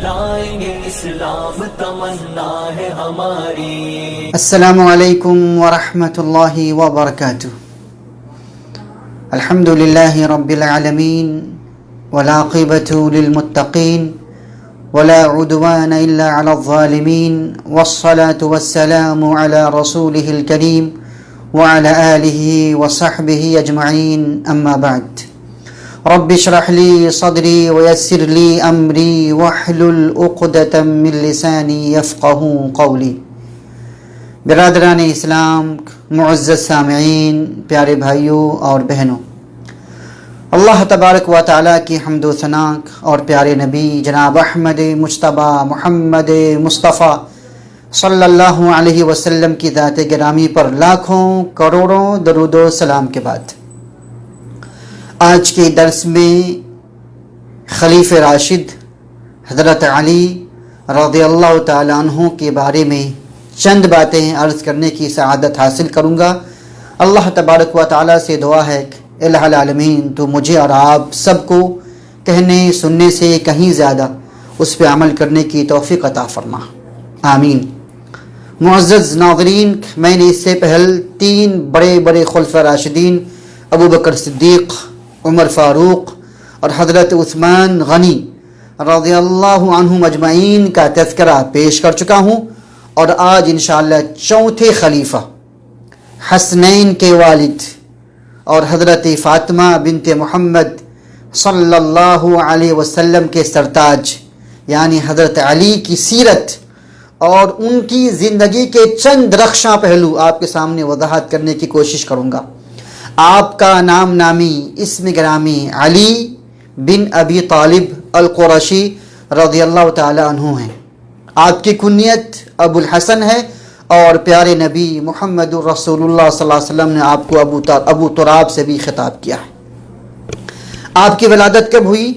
پھیلائیں گے اسلام تمنا ہے ہماری. السلام علیکم ورحمۃ اللہ وبرکاتہ. الحمد للہ رب العالمین والعاقبۃ للمتقین ولا عدوان الا علی الظالمین والصلاة والسلام علی رسولہ الکریم وعلى آلہ وصحبہ اجمعین. اما بعد رب اشرح لی صدری ویسر لی امری واحلل عقدۃ من لسانی یفقہوا قولی. برادران اسلام، معزز سامعین، پیارے بھائیوں اور بہنوں، اللہ تبارک و تعالیٰ کی حمد و ثنا اور پیارے نبی جناب احمد مجتبیٰ محمد مصطفیٰ صلی اللہ علیہ وسلم کی ذات گرامی پر لاکھوں کروڑوں درود و سلام کے بعد آج کے درس میں خلیفہ راشد حضرت علی رضی اللہ تعالیٰ عنہ کے بارے میں چند باتیں عرض کرنے کی سعادت حاصل کروں گا. اللہ تبارک و تعالیٰ سے دعا ہے کہ الہ العالمین تو مجھے اور آپ سب کو کہنے سننے سے کہیں زیادہ اس پہ عمل کرنے کی توفیق عطا فرما. آمین. معزز ناظرین، میں نے اس سے پہل 3 بڑے خلفاء راشدین ابو بکر صدیق، عمر فاروق اور حضرت عثمان غنی رضی اللہ عنہم اجمعین کا تذکرہ پیش کر چکا ہوں، اور آج انشاءاللہ چوتھے خلیفہ حسنین کے والد اور حضرت فاطمہ بنت محمد صلی اللہ علیہ وسلم کے سرتاج یعنی حضرت علی کی سیرت اور ان کی زندگی کے چند رخشاں پہلو آپ کے سامنے وضاحت کرنے کی کوشش کروں گا. آپ کا نام نامی اسم گرامی علی بن ابی طالب القرشی رضی اللہ تعالی عنہ ہیں. آپ کی کنیت ابو الحسن ہے، اور پیارے نبی محمد رسول اللہ صلی اللہ علیہ وسلم نے آپ کو ابو تراب سے بھی خطاب کیا ہے. آپ کی ولادت کب ہوئی؟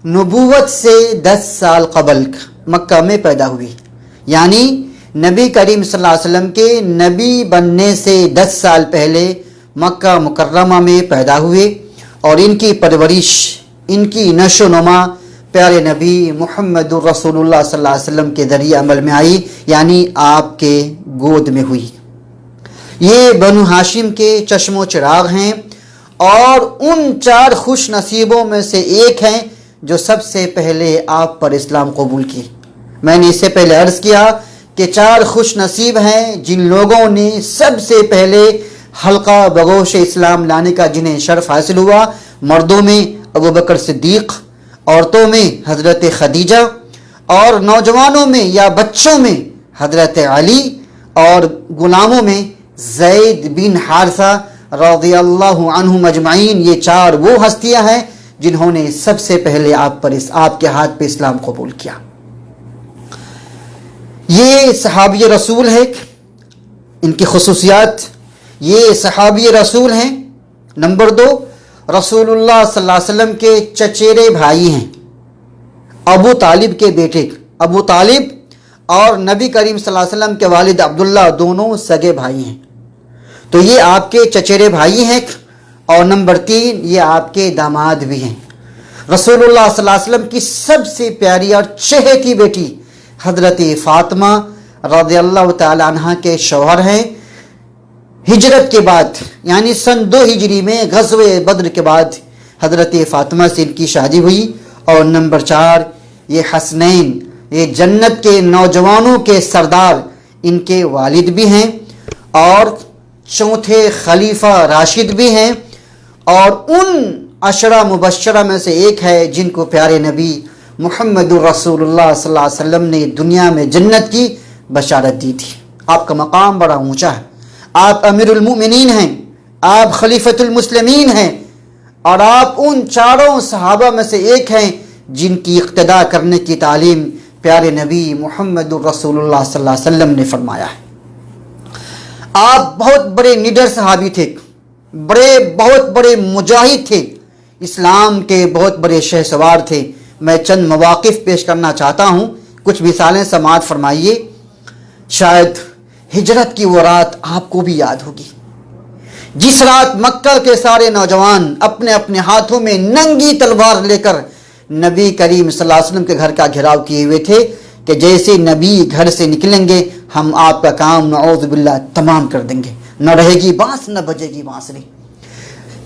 نبوت سے 10 سال قبل مکہ میں پیدا ہوئی، یعنی نبی کریم صلی اللہ علیہ وسلم کے نبی بننے سے 10 سال پہلے مکہ مکرمہ میں پیدا ہوئے، اور ان کی پرورش، ان کی نشو و نما پیارے نبی محمد رسول اللہ صلی اللہ علیہ وسلم کے ذریعے عمل میں آئی، یعنی آپ کے گود میں ہوئی. یہ بنو ہاشم کے چشم و چراغ ہیں، اور ان 4 خوش نصیبوں میں سے ایک ہیں جو سب سے پہلے آپ پر اسلام قبول کی. میں نے اس سے پہلے عرض کیا کہ 4 خوش نصیب ہیں جن لوگوں نے سب سے پہلے حلقہ بگوش اسلام لانے کا جنہیں شرف حاصل ہوا. مردوں میں ابو بکر صدیق، عورتوں میں حضرت خدیجہ، اور نوجوانوں میں یا بچوں میں حضرت علی، اور غلاموں میں زید بن حارثہ رضی اللہ عنہم اجمعین. یہ 4 وہ ہستیاں ہیں جنہوں نے سب سے پہلے آپ کے ہاتھ پہ اسلام قبول کیا. یہ صحابی رسول ہے. ان کی خصوصیات: یہ صحابی رسول ہیں. نمبر 2، رسول اللہ صلی اللہ علیہ وسلم کے چچیرے بھائی ہیں. ابو طالب کے بیٹے ابو طالب اور نبی کریم صلی اللہ علیہ وسلم کے والد عبداللہ دونوں سگے بھائی ہیں، تو یہ آپ کے چچیرے بھائی ہیں. اور نمبر 3، یہ آپ کے داماد بھی ہیں. رسول اللہ صلی اللہ علیہ وسلم کی سب سے پیاری اور چہیتی بیٹی حضرت فاطمہ رضی اللہ تعالی عنہ کے شوہر ہیں. ہجرت کے بعد یعنی سن 2 ہجری میں غزوہ بدر کے بعد حضرت فاطمہ سے ان کی شادی ہوئی. اور نمبر 4، یہ حسنین، یہ جنت کے نوجوانوں کے سردار، ان کے والد بھی ہیں، اور چوتھے خلیفہ راشد بھی ہیں، اور ان 10 مبشرہ میں سے ایک ہے جن کو پیارے نبی محمد رسول اللہ صلی اللہ علیہ وسلم نے دنیا میں جنت کی بشارت دی تھی. آپ کا مقام بڑا اونچا ہے. آپ امیر المؤمنین ہیں، آپ خلیفۃ المسلمین ہیں، اور آپ ان 4 صحابہ میں سے ایک ہیں جن کی اقتداء کرنے کی تعلیم پیارے نبی محمد رسول اللہ صلی اللہ علیہ وسلم نے فرمایا ہے. آپ بہت بڑے نڈر صحابی تھے، بہت بڑے مجاہد تھے، اسلام کے بہت بڑے شہسوار تھے. میں چند مواقف پیش کرنا چاہتا ہوں، کچھ مثالیں سماعت فرمائیے. شاید ہجرت کی وہ رات آپ کو بھی یاد ہوگی جس رات مکہ کے سارے نوجوان اپنے اپنے ہاتھوں میں ننگی تلوار لے کر نبی کریم صلی اللہ علیہ وسلم کے گھر کا گھیراؤ کیے ہوئے تھے کہ جیسے نبی گھر سے نکلیں گے ہم آپ کا کام نعوذ باللہ تمام کر دیں گے، نہ رہے گی بانس نہ بجے گی بانسری۔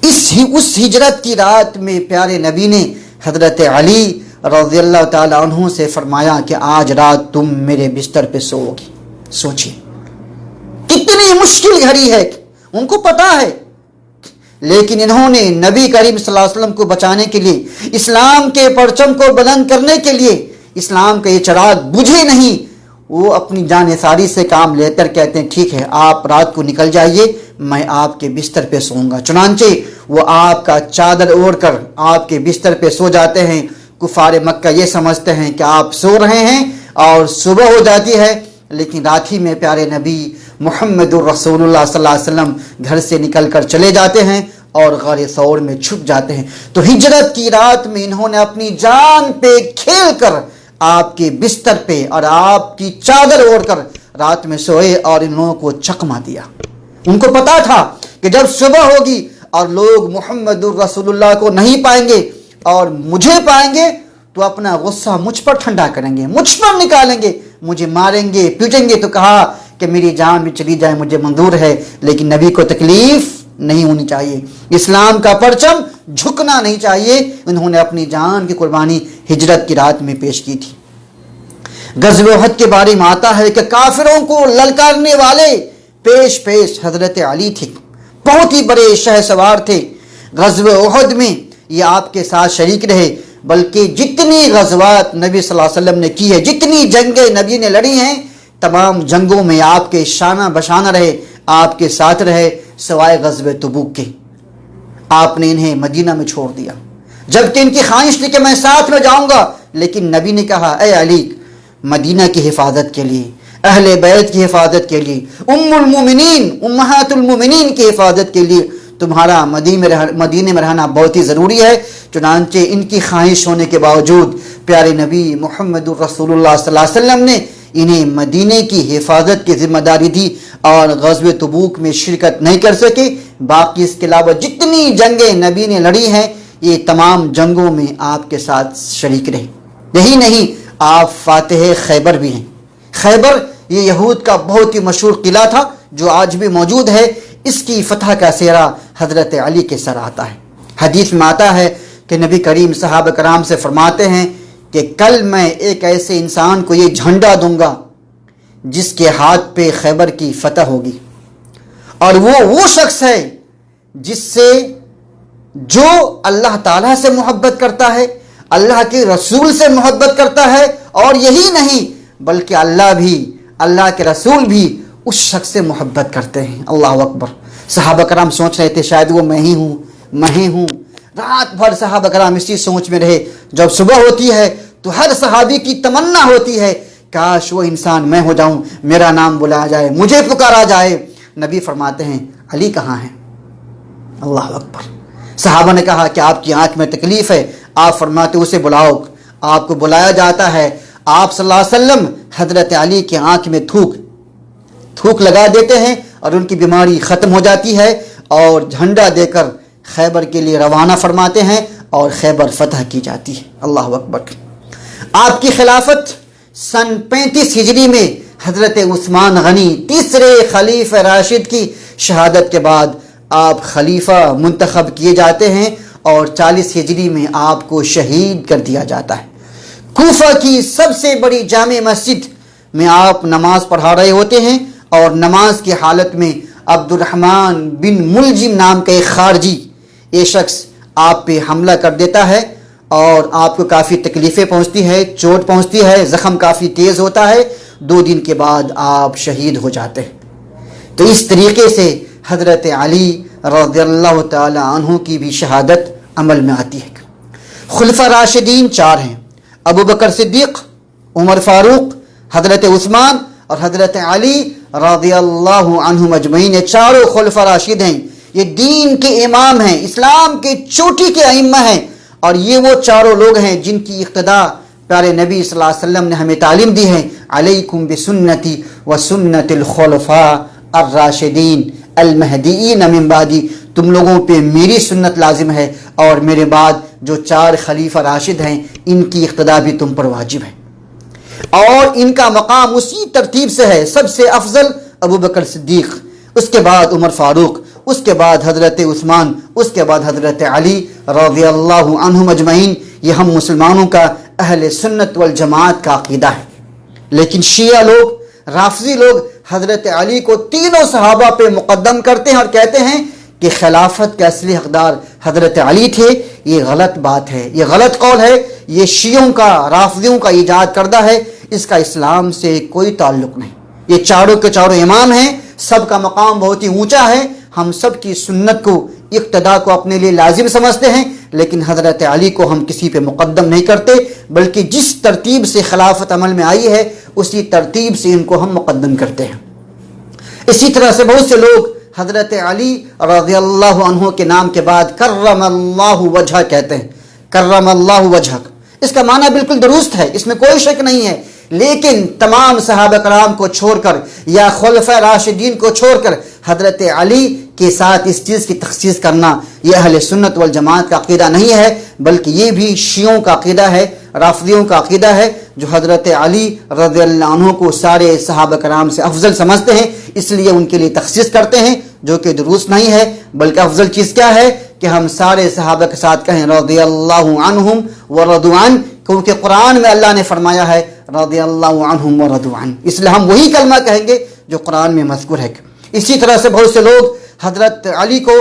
اس ہجرت کی رات میں پیارے نبی نے حضرت علی رضی اللہ تعالی عنہ سے فرمایا کہ آج رات تم میرے بستر پہ سو گی۔ سوچیے کتنی مشکل گھڑی ہے، ان کو پتا ہے، لیکن انہوں نے نبی کریم صلی اللہ علیہ وسلم کو بچانے کے لیے، اسلام کے پرچم کو بلند کرنے کے لیے، اسلام کا یہ چراغ بجھے نہیں، وہ اپنی جان ساری سے کام لے کر کہتے ہیں ٹھیک ہے آپ رات کو نکل جائیے، میں آپ کے بستر پہ سوؤں گا۔ چنانچہ وہ آپ کا چادر اوڑھ کر آپ کے بستر پہ سو جاتے ہیں۔ کفار مکہ یہ سمجھتے ہیں کہ آپ سو رہے ہیں اور صبح ہو جاتی ہے، لیکن رات ہی میں پیارے نبی محمد الرسول اللہ صلی اللہ علیہ وسلم گھر سے نکل کر چلے جاتے ہیں اور غار ثور میں چھپ جاتے ہیں۔ تو ہجرت کی رات میں انہوں نے اپنی جان پہ کھیل کر آپ کے بستر پہ اور آپ کی چادر اوڑھ کر رات میں سوئے اور ان لوگوں کو چکما دیا۔ ان کو پتا تھا کہ جب صبح ہوگی اور لوگ محمد الرسول اللہ کو نہیں پائیں گے اور مجھے پائیں گے تو اپنا غصہ مجھ پر ٹھنڈا کریں گے، مجھ پر نکالیں گے، مجھے ماریں گے پیٹیں گے۔ تو کہا کہ میری جان بھی چلی جائے مجھے منظور ہے، لیکن نبی کو تکلیف نہیں ہونی چاہیے، اسلام کا پرچم جھکنا نہیں چاہیے۔ انہوں نے اپنی جان کی قربانی ہجرت کی رات میں پیش کی تھی۔ غزوہ احد کے بارے میں آتا ہے کہ کافروں کو للکارنے والے پیش حضرت علی تھے، بہت ہی بڑے شہ سوار تھے۔ غزوہ احد میں یہ آپ کے ساتھ شریک رہے، بلکہ جتنی غزوات نبی صلی اللہ علیہ وسلم نے کی ہے، جتنی جنگیں نبی نے لڑی ہیں، تمام جنگوں میں آپ کے شانہ بشانہ رہے، آپ کے ساتھ رہے، سوائے غزوہ تبوک کے۔ آپ نے انہیں مدینہ میں چھوڑ دیا، جبکہ ان کی خواہش تھی کہ میں ساتھ میں جاؤں گا، لیکن نبی نے کہا اے علی مدینہ کی حفاظت کے لیے، اہل بیت کی حفاظت کے لیے، المومنین امہات المومنین کی حفاظت کے لیے تمہارا مدینے میں رہنا بہت ہی ضروری ہے۔ چنانچہ ان کی خواہش ہونے کے باوجود پیارے نبی محمد الرسول اللہ صلی اللہ علیہ وسلم نے انہیں مدینے کی حفاظت کی ذمہ داری دی اور غزوہ تبوک میں شرکت نہیں کر سکے۔ باقی اس کے علاوہ جتنی جنگیں نبی نے لڑی ہیں یہ تمام جنگوں میں آپ کے ساتھ شریک رہے۔ یہی نہیں آپ فاتح خیبر بھی ہیں۔ خیبر یہ یہود کا بہت ہی مشہور قلعہ تھا جو آج بھی موجود ہے، اس کی فتح کا سہرا حضرت علی کے سر آتا ہے۔ حدیث میں آتا ہے کہ نبی کریم صحابہ کرام سے فرماتے ہیں کہ کل میں ایک ایسے انسان کو یہ جھنڈا دوں گا جس کے ہاتھ پہ خیبر کی فتح ہوگی، اور وہ شخص ہے جس سے جو اللہ تعالیٰ سے محبت کرتا ہے، اللہ کے رسول سے محبت کرتا ہے، اور یہی نہیں بلکہ اللہ کے رسول بھی اس شخص سے محبت کرتے ہیں۔ اللہ اکبر۔ صحابہ کرام سوچ رہے تھے شاید وہ میں ہی ہوں۔ رات بھر صحابہ کرام اسی سوچ میں رہے۔ جب صبح ہوتی ہے تو ہر صحابی کی تمنا ہوتی ہے کاش وہ انسان میں ہو جاؤں، میرا نام بلایا جائے، مجھے پکارا جائے۔ نبی فرماتے ہیں علی کہاں ہے؟ اللہ اکبر۔ صحابہ نے کہا کہ آپ کی آنکھ میں تکلیف ہے، آپ فرماتے اسے بلاؤ۔ آپ کو بلایا جاتا ہے، آپ صلی اللہ علیہ وسلم حضرت علی کی آنکھ میں تھوک لگا دیتے ہیں اور ان کی بیماری ختم ہو جاتی ہے، اور جھنڈا دے کر خیبر کے لیے روانہ فرماتے ہیں اور خیبر فتح کی جاتی ہے۔ اللہ اکبر۔ آپ کی خلافت سن 35 ہجری میں حضرت عثمان غنی تیسرے خلیفہ راشد کی شہادت کے بعد آپ خلیفہ منتخب کیے جاتے ہیں اور 40 ہجری میں آپ کو شہید کر دیا جاتا ہے۔ کوفہ کی سب سے بڑی جامع مسجد میں آپ نماز پڑھا رہے ہوتے ہیں، اور نماز کی حالت میں عبد الرحمن بن ملجم نام کا ایک خارجی یہ شخص آپ پہ حملہ کر دیتا ہے، اور آپ کو کافی تکلیفیں پہنچتی ہے، چوٹ پہنچتی ہے، زخم کافی تیز ہوتا ہے۔ 2 دن کے بعد آپ شہید ہو جاتے ہیں۔ تو اس طریقے سے حضرت علی رضی اللہ تعالی عنہ کی بھی شہادت عمل میں آتی ہے۔ خلفاء راشدین 4 ہیں، ابو بکر صدیق، عمر فاروق، حضرت عثمان اور حضرت علی رضی اللہ عنہم اجمعین۔ یہ چاروں خلفاء راشد ہیں، یہ دین کے امام ہیں، اسلام کے چوٹی کے ائمہ ہیں، اور یہ وہ چاروں لوگ ہیں جن کی اقتدا پیارے نبی صلی اللہ علیہ وسلم نے ہمیں تعلیم دی ہے۔ علیکم بسنتی و سنت الخلفاء الراشدین المہدیین من بعدی، تم لوگوں پہ میری سنت لازم ہے اور میرے بعد جو 4 خلیفہ راشد ہیں ان کی اقتداء بھی تم پر واجب ہے، اور ان کا مقام اسی ترتیب سے ہے، سب سے افضل ابو بکر صدیق، اس کے بعد عمر فاروق، اس کے بعد حضرت عثمان، اس کے بعد حضرت علی رضی اللہ عنہم اجمعین۔ یہ ہم مسلمانوں کا اہل سنت والجماعت کا عقیدہ ہے۔ لیکن شیعہ لوگ، رافضی لوگ حضرت علی کو تینوں صحابہ پہ مقدم کرتے ہیں اور کہتے ہیں کہ خلافت کے اصلی حقدار حضرت علی تھے۔ یہ غلط بات ہے، یہ غلط قول ہے، یہ شیعوں کا، رافضیوں کا ایجاد کردہ ہے، اس کا اسلام سے کوئی تعلق نہیں۔ یہ چاروں کے چاروں امام ہیں، سب کا مقام بہت ہی اونچا ہے، ہم سب کی سنت کو، اقتداء کو اپنے لیے لازم سمجھتے ہیں، لیکن حضرت علی کو ہم کسی پہ مقدم نہیں کرتے، بلکہ جس ترتیب سے خلافت عمل میں آئی ہے اسی ترتیب سے ان کو ہم مقدم کرتے ہیں۔ اسی طرح سے بہت سے لوگ حضرت علی رضی اللہ عنہ کے نام کے بعد کرم اللہ وجہ کہتے ہیں، کرم اللہ وجہ، اس کا معنی بالکل درست ہے، اس میں کوئی شک نہیں ہے، لیکن تمام صحابہ کرام کو چھوڑ کر یا خلفاء راشدین کو چھوڑ کر حضرت علی کے ساتھ اس چیز کی تخصیص کرنا یہ اہل سنت والجماعت کا عقیدہ نہیں ہے، بلکہ یہ بھی شیعوں کا عقیدہ ہے، رافضیوں کا عقیدہ ہے، جو حضرت علی رضی اللہ عنہ کو سارے صحابہ کرام سے افضل سمجھتے ہیں، اس لیے ان کے لیے تخصیص کرتے ہیں، جو کہ درست نہیں ہے۔ بلکہ افضل چیز کیا ہے کہ ہم سارے صحابہ کے ساتھ کہیں رضی اللہ عنہم ورضوا عنہ، کیونکہ قرآن میں اللہ نے فرمایا ہے رضی اللہ عنہم ورضوا عنہ، اس لیے ہم وہی کلمہ کہیں گے جو قرآن میں مذکور ہے۔ اسی طرح سے بہت سے لوگ حضرت علی کو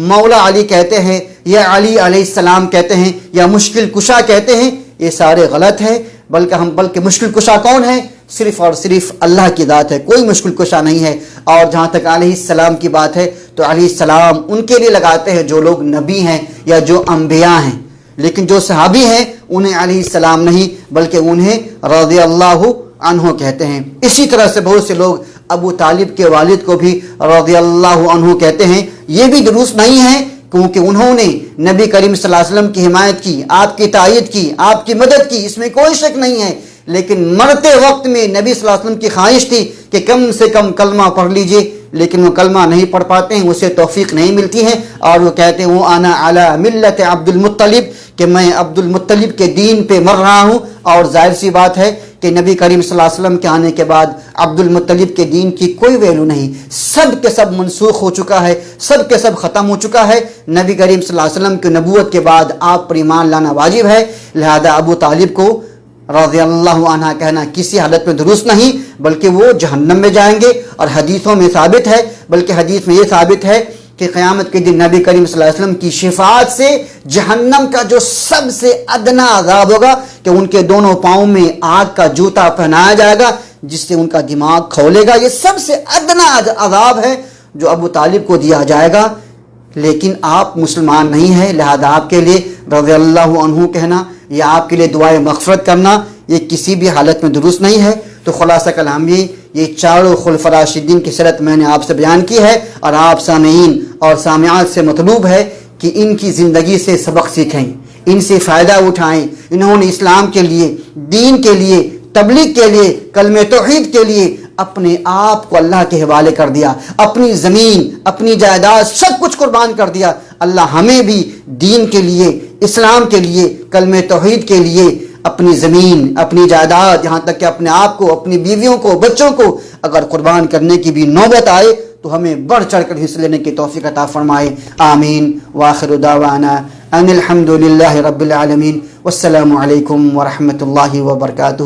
مولا علی کہتے ہیں، یا علی علیہ السلام کہتے ہیں، یا مشکل کشا کہتے ہیں، یہ سارے غلط ہیں۔ بلکہ مشکل کشا کون ہے؟ صرف اور صرف اللہ کی ذات ہے، کوئی مشکل کشا نہیں ہے۔ اور جہاں تک علیہ السلام کی بات ہے تو علیہ السلام ان کے لیے لگاتے ہیں جو لوگ نبی ہیں یا جو انبیاء ہیں، لیکن جو صحابی ہیں انہیں علیہ السلام نہیں بلکہ انہیں رضی اللہ عنہ کہتے ہیں۔ اسی طرح سے بہت سے لوگ ابو طالب کے والد کو بھی رضی اللہ عنہ کہتے ہیں، یہ بھی درست نہیں ہے، کیونکہ انہوں نے نبی کریم صلی اللہ علیہ وسلم کی حمایت کی، آپ کی تائید کی، آپ کی مدد کی، اس میں کوئی شک نہیں ہے، لیکن مرتے وقت میں نبی صلی اللہ علیہ وسلم کی خواہش تھی کہ کم سے کم کلمہ پڑھ لیجئے، لیکن وہ کلمہ نہیں پڑھ پاتے ہیں، اسے توفیق نہیں ملتی ہے، اور وہ کہتے ہیں وہ انا علی ملت عبد المطلب، کہ میں عبد المطلب کے دین پہ مر رہا ہوں۔ اور ظاہر سی بات ہے کہ نبی کریم صلی اللہ علیہ وسلم کے آنے کے بعد عبد المطلب کے دین کی کوئی ویلو نہیں، سب کے سب منسوخ ہو چکا ہے، سب کے سب ختم ہو چکا ہے۔ نبی کریم صلی اللہ علیہ وسلم کی نبوت کے بعد آپ پر ایمان لانا واجب ہے، لہذا ابو طالب کو رضی اللہ عنہ کہنا کسی حالت میں درست نہیں، بلکہ وہ جہنم میں جائیں گے۔ اور حدیثوں میں ثابت ہے، بلکہ حدیث میں یہ ثابت ہے کہ قیامت کے دن نبی کریم صلی اللہ علیہ وسلم کی شفاعت سے جہنم کا جو سب سے ادنا عذاب ہوگا کہ ان کے دونوں پاؤں میں آگ کا جوتا پہنایا جائے گا جس سے ان کا دماغ کھولے گا، یہ سب سے ادنا عذاب ہے جو ابو طالب کو دیا جائے گا۔ لیکن آپ مسلمان نہیں ہیں، لہذا آپ کے لیے رضی اللہ عنہ کہنا یا آپ کے لیے دعائے مغفرت کرنا یہ کسی بھی حالت میں درست نہیں ہے۔ تو خلاصہ کلام یہ چاروں خلفاء راشدین کی سیرت میں نے آپ سے بیان کی ہے، اور آپ سامعین اور سامعات سے مطلوب ہے کہ ان کی زندگی سے سبق سیکھیں، ان سے فائدہ اٹھائیں۔ انہوں نے اسلام کے لیے، دین کے لیے، تبلیغ کے لیے، کلمہ توحید کے لیے اپنے آپ کو اللہ کے حوالے کر دیا، اپنی زمین، اپنی جائیداد سب کچھ قربان کر دیا۔ اللہ ہمیں بھی دین کے لیے، اسلام کے لیے، کلمہ توحید کے لیے اپنی زمین، اپنی جائیداد، یہاں تک کہ اپنے آپ کو، اپنی بیویوں کو، بچوں کو اگر قربان کرنے کی بھی نوبت آئے تو ہمیں بڑھ چڑھ کر حصہ لینے کی توفیق عطا فرمائے۔ آمین۔ وآخر دعوانا ان الحمد للہ رب العالمین، والسلام علیکم ورحمۃ اللہ وبرکاتہ۔